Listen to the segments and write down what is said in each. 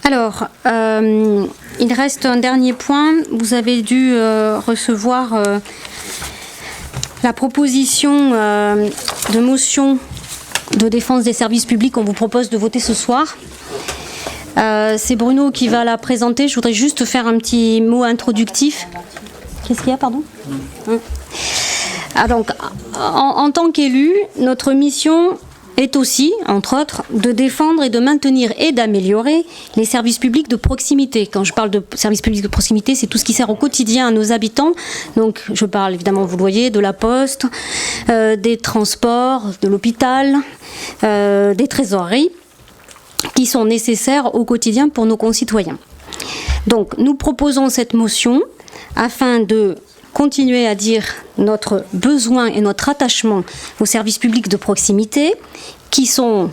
Alors, il reste un dernier point. Vous avez dû recevoir la proposition de motion de défense des services publics qu'on vous propose de voter ce soir. C'est Bruno qui va la présenter. Je voudrais juste faire un petit mot introductif. Qu'est-ce qu'il y a, pardon ? Donc, en tant qu'élu, notre mission est aussi, entre autres, de défendre et de maintenir et d'améliorer les services publics de proximité. Quand je parle de services publics de proximité, c'est tout ce qui sert au quotidien à nos habitants. Donc, je parle évidemment, vous le voyez, de la poste, des transports, de l'hôpital, des trésoreries, qui sont nécessaires au quotidien pour nos concitoyens. Donc, nous proposons cette motion afin de continuer à dire notre besoin et notre attachement aux services publics de proximité qui sont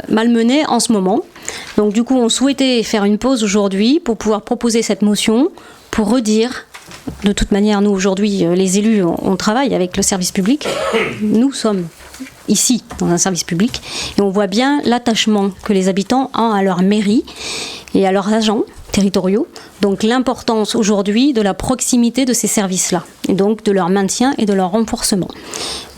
malmenés en ce moment. Donc du coup, on souhaitait faire une pause aujourd'hui pour pouvoir proposer cette motion, pour redire, de toute manière, nous aujourd'hui, les élus, on travaille avec le service public. Nous sommes ici, dans un service public, et on voit bien l'attachement que les habitants ont à leur mairie et à leurs agents territoriaux, donc l'importance aujourd'hui de la proximité de ces services-là, et donc de leur maintien et de leur renforcement.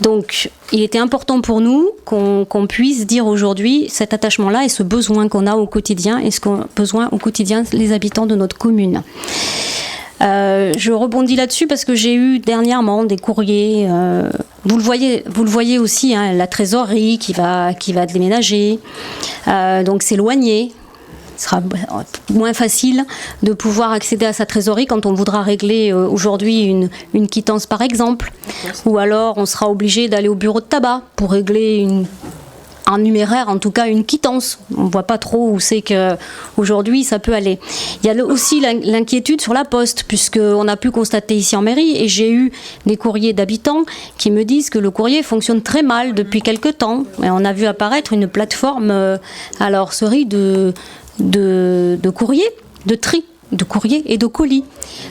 Donc il était important pour nous qu'on puisse dire aujourd'hui cet attachement-là et ce besoin qu'on a au quotidien, et ce qu'ont besoin au quotidien les habitants de notre commune. Je rebondis là-dessus parce que j'ai eu dernièrement des courriers, vous le voyez aussi, hein, la trésorerie qui va déménager, donc s'éloigner. Ce sera moins facile de pouvoir accéder à sa trésorerie quand on voudra régler aujourd'hui une quittance par exemple, ou alors on sera obligé d'aller au bureau de tabac pour régler un numéraire, en tout cas une quittance. On ne voit pas trop où c'est qu'aujourd'hui ça peut aller. Il y a aussi l'inquiétude sur la poste, puisqu'on a pu constater ici en mairie, et j'ai eu des courriers d'habitants qui me disent que le courrier fonctionne très mal depuis quelque temps. Et on a vu apparaître une plateforme à la Orserie de courrier, de tri de courrier et de colis.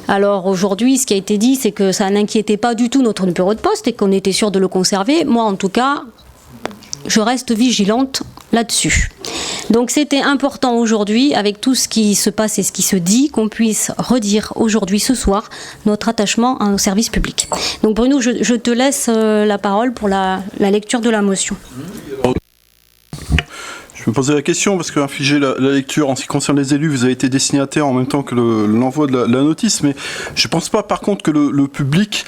Alors aujourd'hui, ce qui a été dit, c'est que ça n'inquiétait pas du tout notre bureau de poste et qu'on était sûr de le conserver. Moi, en tout cas, je reste vigilante là-dessus. Donc c'était important aujourd'hui, avec tout ce qui se passe et ce qui se dit, qu'on puisse redire aujourd'hui, ce soir, notre attachement à nos services publics. Donc Bruno, je te laisse la parole pour la lecture de la motion. Je me posais la question parce qu'infliger la lecture en ce qui concerne les élus, vous avez été destinataire en même temps que l'envoi de la notice, mais je ne pense pas par contre que le public,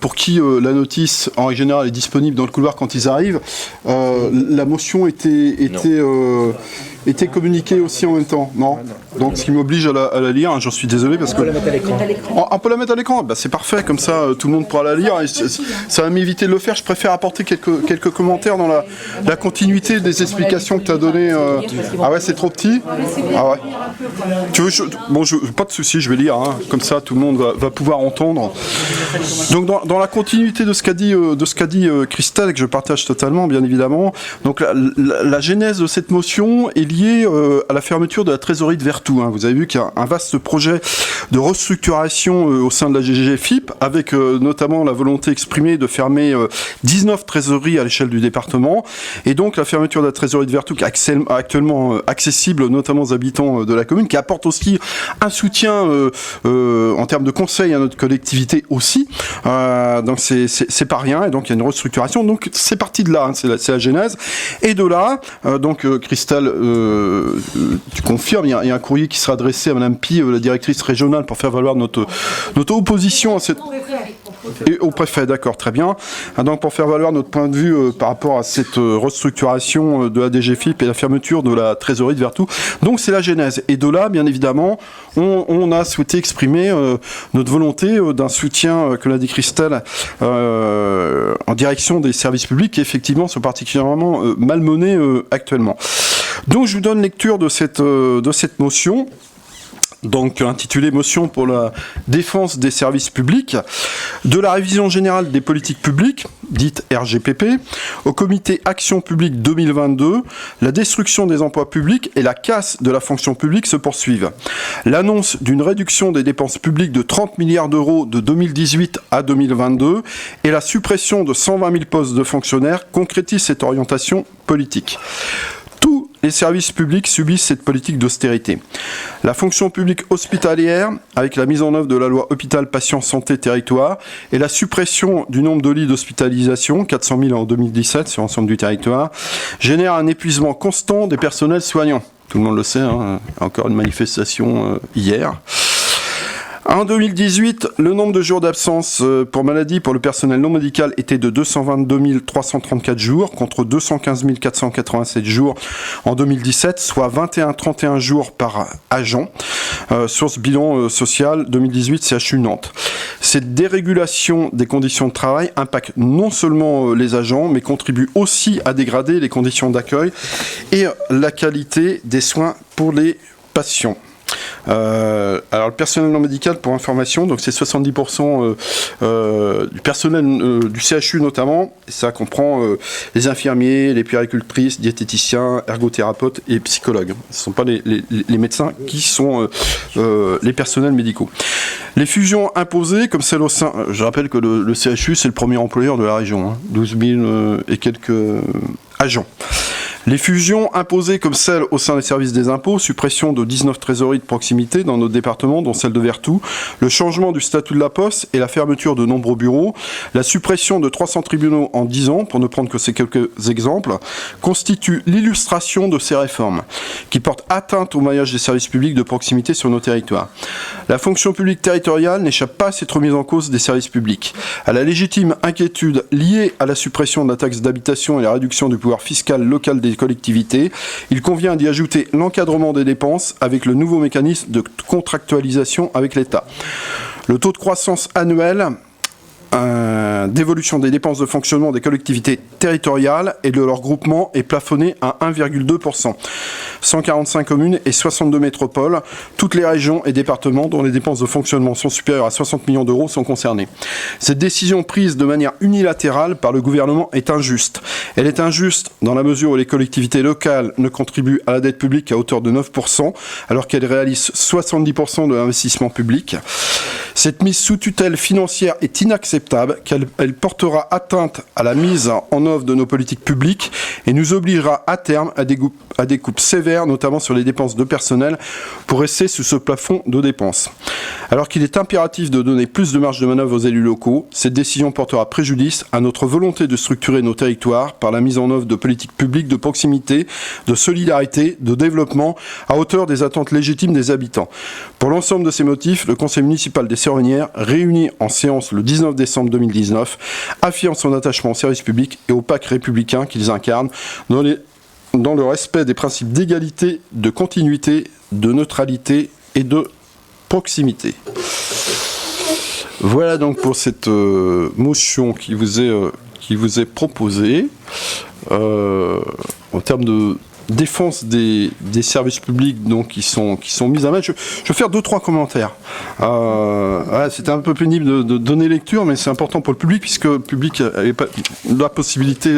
pour qui la notice en règle générale est disponible dans le couloir quand ils arrivent, la motion était communiquée aussi en même temps, non ? Donc ce qui m'oblige à la lire, hein, j'en suis désolé parce que... On peut la mettre à l'écran. On peut la mettre à l'écran, bah, c'est parfait, comme ça tout le monde pourra la lire, et ça va m'éviter de le faire. Je préfère apporter quelques commentaires dans la continuité des explications que tu as données. Ah ouais, c'est trop petit ? Ah ouais. Tu veux, pas de souci, je vais lire, hein, comme ça tout le monde va pouvoir entendre. Donc dans la continuité de ce qu'a dit Christelle, que je partage totalement, bien évidemment, donc la genèse de cette motion est liée à la fermeture de la trésorerie de Vertou. Hein. Vous avez vu qu'il y a un vaste projet de restructuration au sein de la GGFIP, avec notamment la volonté exprimée de fermer 19 trésoreries à l'échelle du département, et donc la fermeture de la trésorerie de Vertou qui est actuellement accessible notamment aux habitants de la commune, qui apporte aussi un soutien en termes de conseils à notre collectivité aussi. Donc c'est pas rien, et donc il y a une restructuration. Donc c'est parti de là, hein, c'est la genèse. Et de là, donc Christelle, tu confirmes, il y a un courrier qui sera adressé à Madame Pi, la directrice régionale, pour faire valoir notre opposition à cette... Et au préfet, d'accord, très bien. Donc pour faire valoir notre point de vue par rapport à cette restructuration de la DGFIP et la fermeture de la trésorerie de Vertou. Donc c'est la genèse. Et de là, bien évidemment, on a souhaité exprimer notre volonté d'un soutien, que l'a dit Christelle, en direction des services publics qui effectivement sont particulièrement malmenés actuellement. Donc je vous donne lecture de cette motion. Donc intitulée motion pour la défense des services publics, de la révision générale des politiques publiques, dite RGPP, au comité Action publique 2022, la destruction des emplois publics et la casse de la fonction publique se poursuivent. L'annonce d'une réduction des dépenses publiques de 30 milliards d'euros de 2018 à 2022 et la suppression de 120 000 postes de fonctionnaires concrétisent cette orientation politique. Tout les services publics subissent cette politique d'austérité. La fonction publique hospitalière, avec la mise en œuvre de la loi Hôpital, Patients, Santé, Territoire, et la suppression du nombre de lits d'hospitalisation, 400 000 en 2017 sur l'ensemble du territoire, génère un épuisement constant des personnels soignants. Tout le monde le sait, hein, encore une manifestation hier. En 2018, le nombre de jours d'absence pour maladie pour le personnel non médical était de 222 334 jours contre 215 487 jours en 2017, soit 21-31 jours par agent. Source bilan social 2018 CHU Nantes. Cette dérégulation des conditions de travail impacte non seulement les agents, mais contribue aussi à dégrader les conditions d'accueil et la qualité des soins pour les patients. Alors le personnel non médical, pour information, donc c'est 70% du personnel du CHU notamment, et ça comprend les infirmiers, les puéricultrices, diététiciens, ergothérapeutes et psychologues. Ce ne sont pas les médecins qui sont les personnels médicaux. Les fusions imposées, comme celle au sein, je rappelle que le CHU c'est le premier employeur de la région, hein, 12 000 et quelques agents. Les fusions imposées comme celle au sein des services des impôts, suppression de 19 trésoreries de proximité dans notre département, dont celle de Vertou, le changement du statut de la Poste et la fermeture de nombreux bureaux, la suppression de 300 tribunaux en 10 ans, pour ne prendre que ces quelques exemples, constituent l'illustration de ces réformes, qui portent atteinte au maillage des services publics de proximité sur nos territoires. La fonction publique territoriale n'échappe pas à cette remise en cause des services publics. À la légitime inquiétude liée à la suppression de la taxe d'habitation et la réduction du pouvoir fiscal local des collectivités, il convient d'y ajouter l'encadrement des dépenses avec le nouveau mécanisme de contractualisation avec l'État. Le taux de croissance annuel d'évolution des dépenses de fonctionnement des collectivités territoriales et de leur groupement est plafonné à 1,2%. 145 communes et 62 métropoles, toutes les régions et départements dont les dépenses de fonctionnement sont supérieures à 60 millions d'euros sont concernés. Cette décision prise de manière unilatérale par le gouvernement est injuste. Elle est injuste dans la mesure où les collectivités locales ne contribuent à la dette publique à hauteur de 9%, alors qu'elles réalisent 70% de l'investissement public. Cette mise sous tutelle financière est inacceptable, car elle portera atteinte à la mise en œuvre de nos politiques publiques et nous obligera à terme à des coupes sévères, notamment sur les dépenses de personnel, pour rester sous ce plafond de dépenses. Alors qu'il est impératif de donner plus de marge de manœuvre aux élus locaux, cette décision portera préjudice à notre volonté de structurer nos territoires par la mise en œuvre de politiques publiques de proximité, de solidarité, de développement, à hauteur des attentes légitimes des habitants. Pour l'ensemble de ces motifs, le Conseil municipal des Séronnières, réuni en séance le 19 décembre 2019, affirme son attachement aux services publics et au pacte républicain qu'ils incarnent dans le respect des principes d'égalité, de continuité, de neutralité et de proximité. Voilà donc pour cette motion qui vous est proposée en termes de défense des services publics donc qui sont mis à mal. Je vais faire 2-3 commentaires. C'était un peu pénible de donner lecture, mais c'est important pour le public puisque le public n'avait pas la possibilité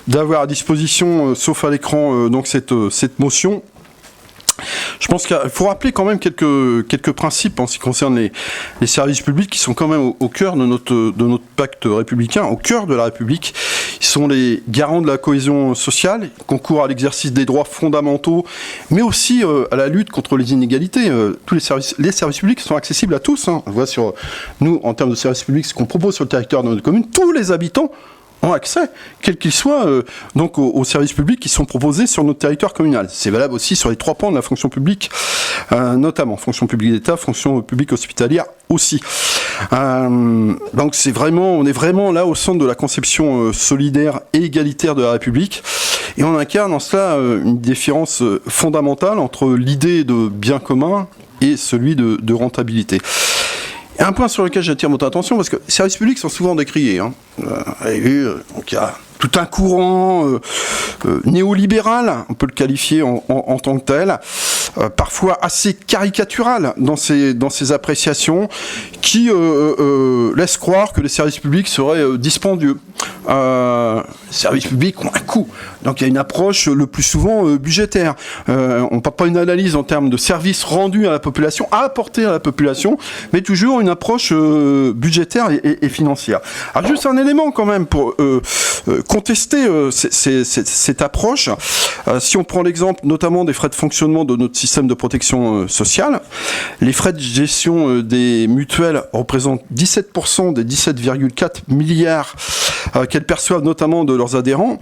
d'avoir à disposition, sauf à l'écran, donc cette motion. Je pense qu'il faut rappeler quand même quelques principes en ce qui concerne les services publics qui sont quand même au cœur de notre pacte républicain, au cœur de la République. Ils sont les garants de la cohésion sociale, ils concourent à l'exercice des droits fondamentaux, mais aussi à la lutte contre les inégalités. Tous les services publics sont accessibles à tous. On voit sur nous, en termes de services publics, ce qu'on propose sur le territoire de notre commune, tous les habitants ont accès, quels qu'ils soient, donc aux services publics qui sont proposés sur notre territoire communal. C'est valable aussi sur les 3 pans de la fonction publique, notamment fonction publique d'État, fonction publique hospitalière aussi. Donc on est vraiment là au centre de la conception solidaire et égalitaire de la République, et on incarne en cela une différence fondamentale entre l'idée de bien commun et celui de rentabilité. Et un point sur lequel j'attire votre attention, parce que les services publics sont souvent décriés. Donc il y a tout un courant néolibéral, on peut le qualifier en tant que tel, parfois assez caricaturales dans ces appréciations qui laissent croire que les services publics seraient dispendieux. Les services publics ont un coût, donc il y a une approche le plus souvent budgétaire. On ne parle pas d'une analyse en termes de services rendus à la population, à apporter à la population, mais toujours une approche budgétaire et financière. Alors juste un élément quand même pour contester cette approche. Si on prend l'exemple notamment des frais de fonctionnement de notre système de protection sociale, les frais de gestion des mutuelles représentent 17% des 17,4 milliards qu'elles perçoivent notamment de leurs adhérents,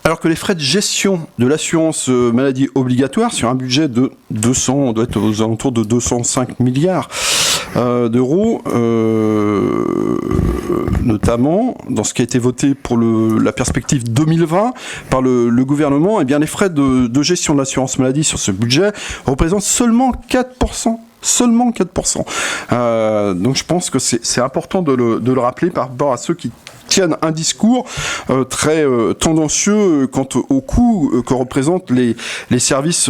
alors que les frais de gestion de l'assurance maladie obligatoire sur un budget de 200, on doit être aux alentours de 205 milliards d'euros, notamment dans ce qui a été voté pour la perspective 2020 par le gouvernement, eh bien les frais de gestion de l'assurance maladie sur ce budget représentent seulement 4%. Seulement 4%. Donc je pense que c'est important de le rappeler par rapport à ceux qui tiennent un discours très tendancieux quant au coût que représentent les services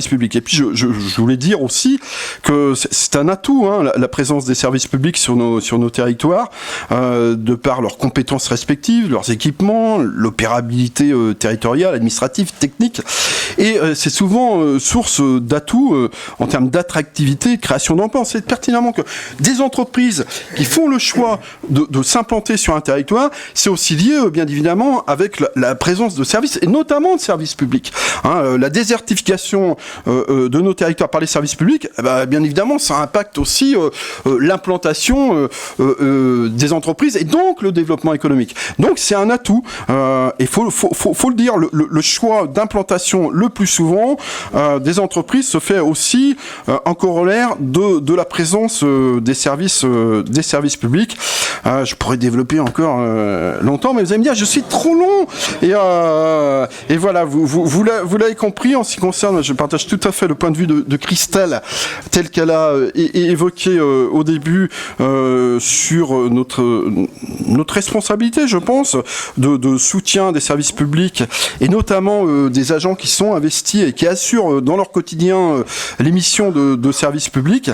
publics. Et puis je voulais dire aussi que c'est un atout, hein, la présence des services publics sur nos territoires, de par leurs compétences respectives, leurs équipements, l'opérabilité territoriale, administrative, technique. Et c'est souvent source d'atouts en termes d'attractivité, de création d'emplois. On sait pertinemment que des entreprises qui font le choix de s'implanter sur un territoire, c'est aussi lié, bien évidemment, avec la présence de services, et notamment de services publics. Hein, la désertification de nos territoires par les services publics, bien évidemment, ça impacte aussi l'implantation des entreprises et donc le développement économique. Donc c'est un atout. Il faut le dire, le choix d'implantation le plus souvent des entreprises se fait aussi en corollaire de la présence des services publics. Je pourrais développer encore longtemps, mais vous allez me dire, je suis trop long. Et voilà, vous l'avez compris, en ce qui concerne, je partage tout à fait le point de vue de Christelle, tel qu'elle a évoqué au début sur notre responsabilité, je pense, de soutien des services publics, et notamment des agents qui sont investis et qui assurent dans leur quotidien les missions de services publics.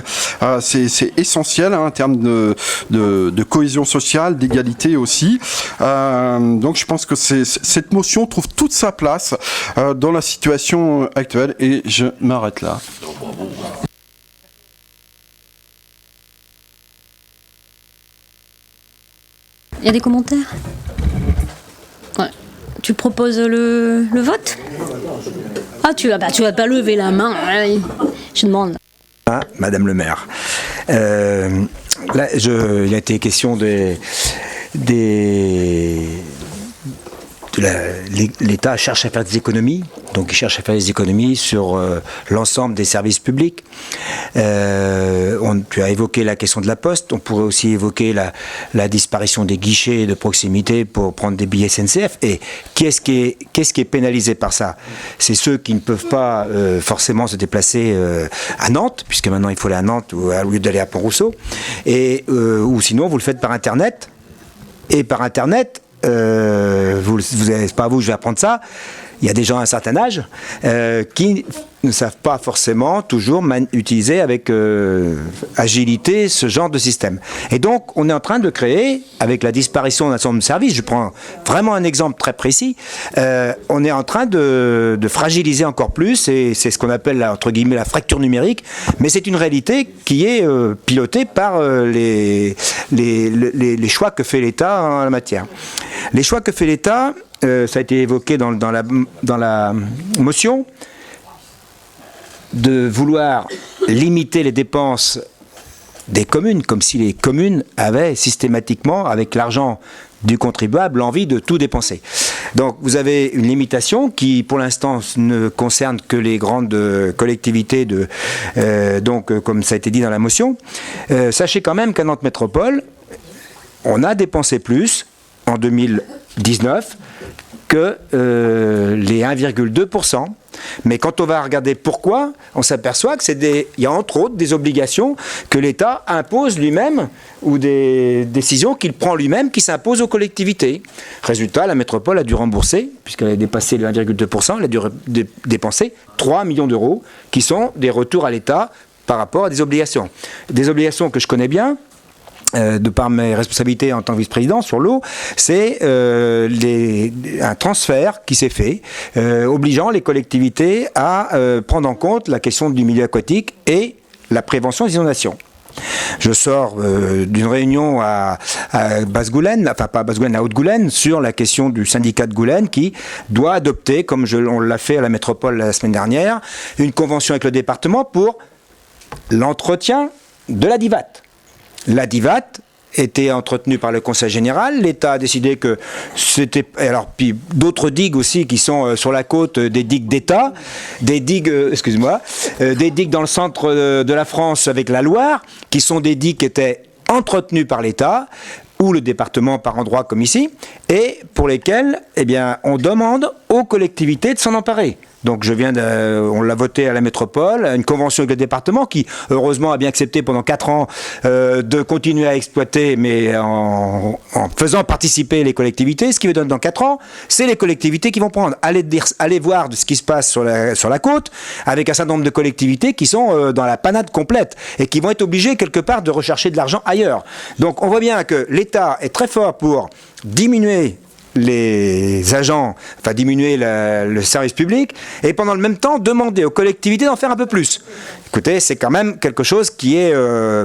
C'est essentiel, hein, en termes de cohésion sociale, d'égalité aussi. Donc je pense que cette motion trouve toute sa place dans la situation actuelle, et je m'arrête là. Il y a des commentaires ? Ouais. Tu proposes le vote ? Ah, tu vas pas lever la main. Je demande. Ah, Madame le maire. Là, il a été question l'État cherche à faire des économies, donc il cherche à faire des économies sur l'ensemble des services publics. Tu as évoqué la question de la Poste, on pourrait aussi évoquer la disparition des guichets de proximité pour prendre des billets SNCF. Et qu'est-ce qui est pénalisé par ça ? C'est ceux qui ne peuvent pas forcément se déplacer à Nantes, puisque maintenant il faut aller à Nantes au lieu d'aller à Pont-Rousseau, ou sinon vous le faites par Internet. Et par Internet, c'est pas à vous que je vais apprendre ça, il y a des gens à un certain âge qui ne savent pas forcément toujours utiliser avec agilité ce genre de système. Et donc, on est en train de créer, avec la disparition d'un certain nombre de services, je prends vraiment un exemple très précis, on est en train de fragiliser encore plus, et c'est ce qu'on appelle, entre guillemets, la fracture numérique, mais c'est une réalité qui est pilotée par les choix que fait l'État en la matière. Les choix que fait l'État, ça a été évoqué dans la motion, de vouloir limiter les dépenses des communes, comme si les communes avaient systématiquement, avec l'argent du contribuable, l'envie de tout dépenser. Donc vous avez une limitation qui, pour l'instant, ne concerne que les grandes collectivités, donc comme ça a été dit dans la motion. Sachez quand même qu'à Nantes Métropole, on a dépensé plus en 2020 2019 que les 1,2%. Mais quand on va regarder pourquoi, on s'aperçoit qu'il y a entre autres des obligations que l'État impose lui-même ou des décisions qu'il prend lui-même qui s'imposent aux collectivités. Résultat, la métropole a dû rembourser, puisqu'elle a dépassé les 1,2%, elle a dû dépenser 3 millions d'euros qui sont des retours à l'État par rapport à des obligations. Des obligations que je connais bien, de par mes responsabilités en tant que vice-président sur l'eau, c'est un transfert qui s'est fait, obligeant les collectivités à prendre en compte la question du milieu aquatique et la prévention des inondations. Je sors d'une réunion à Basse-Goulaine, enfin pas à Basse-Goulaine, à Haute-Goulaine, sur la question du syndicat de Goulaine qui doit adopter, comme on l'a fait à la métropole la semaine dernière, une convention avec le département pour l'entretien de la DIVAT. La DIVAT était entretenue par le Conseil général. L'État a décidé que c'était... Alors, puis d'autres digues aussi qui sont sur la côte, des digues d'État, des digues, des digues dans le centre de la France avec la Loire, qui sont des digues qui étaient entretenues par l'État, ou le département par endroits comme ici, et pour lesquelles, eh bien, on demande aux collectivités de s'en emparer. Donc on l'a voté à la métropole, une convention avec le département qui, heureusement, a bien accepté pendant 4 ans de continuer à exploiter, mais en faisant participer les collectivités. Ce qui veut dire dans 4 ans, c'est les collectivités qui vont prendre. Allez voir ce qui se passe sur la côte, avec un certain nombre de collectivités qui sont dans la panade complète et qui vont être obligées, quelque part, de rechercher de l'argent ailleurs. Donc on voit bien que l'État est très fort pour diminuer les agents, enfin diminuer le service public, et pendant le même temps demander aux collectivités d'en faire un peu plus. Écoutez, c'est quand même quelque chose qui est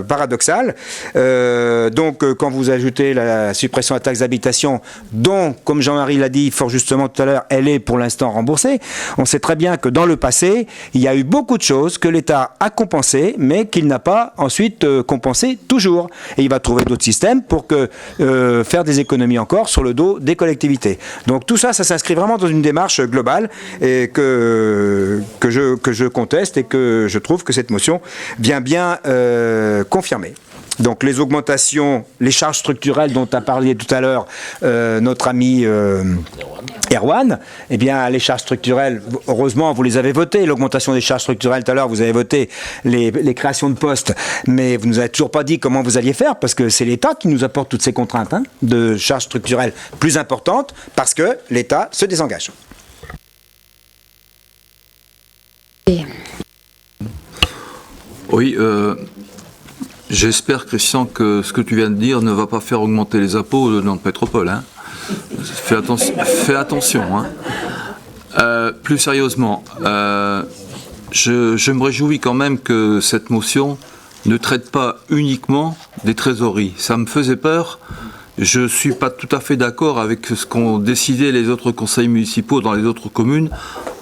paradoxal. Donc quand vous ajoutez la suppression de la taxe d'habitation, dont, comme Jean-Marie l'a dit fort justement tout à l'heure, elle est pour l'instant remboursée, on sait très bien que dans le passé, il y a eu beaucoup de choses que l'État a compensées, mais qu'il n'a pas ensuite compensé toujours. Et il va trouver d'autres systèmes pour faire des économies encore sur le dos des collectivités. Donc tout ça, ça s'inscrit vraiment dans une démarche globale et que je conteste et que je trouve que cette motion vient bien confirmer. Donc les augmentations, les charges structurelles dont a parlé tout à l'heure notre ami Erwan, eh bien les charges structurelles, heureusement vous les avez votées, l'augmentation des charges structurelles tout à l'heure, vous avez voté les créations de postes, mais vous nous avez toujours pas dit comment vous alliez faire, parce que c'est l'État qui nous apporte toutes ces contraintes de charges structurelles plus importantes, parce que l'État se désengage. Oui, j'espère, Christian, que ce que tu viens de dire ne va pas faire augmenter les impôts dans la métropole. Hein. Fais attention. Hein. Plus sérieusement, je me réjouis quand même que cette motion ne traite pas uniquement des trésoreries. Ça me faisait peur. Je ne suis pas tout à fait d'accord avec ce qu'ont décidé les autres conseils municipaux dans les autres communes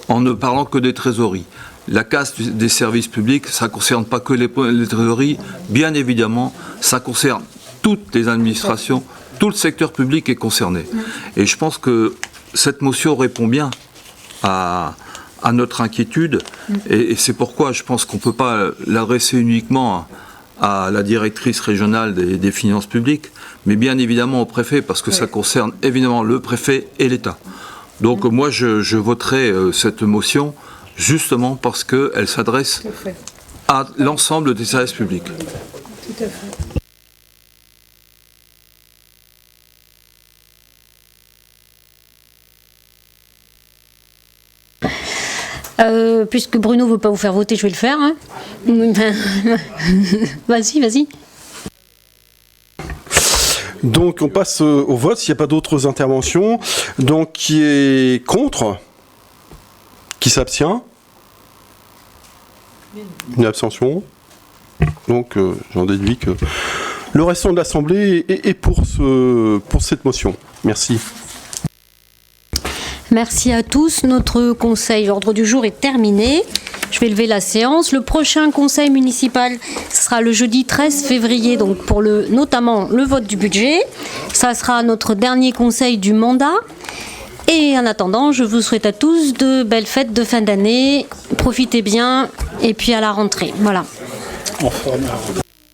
en ne parlant que des trésoreries. La casse des services publics, ça ne concerne pas que les trésoreries, bien évidemment, ça concerne toutes les administrations, tout le secteur public est concerné. Et je pense que cette motion répond bien à notre inquiétude, et c'est pourquoi je pense qu'on ne peut pas l'adresser uniquement à la directrice régionale des finances publiques, mais bien évidemment au préfet, parce que ça concerne évidemment le préfet et l'État. Donc moi, je voterai cette motion, justement parce qu'elle s'adresse à l'ensemble des services publics. Tout à fait. Puisque Bruno ne veut pas vous faire voter, je vais le faire. Hein. Vas-y. Donc on passe au vote, s'il n'y a pas d'autres interventions. Donc qui est contre? Qui s'abstient? Une abstention. Donc j'en déduis que le restant de l'Assemblée est pour cette motion. Merci. Merci à tous. Notre conseil ordre du jour est terminé. Je vais lever la séance. Le prochain conseil municipal sera le jeudi 13 février, donc pour notamment le vote du budget. Ça sera notre dernier conseil du mandat. Et en attendant, je vous souhaite à tous de belles fêtes de fin d'année. Profitez bien et puis à la rentrée. Voilà.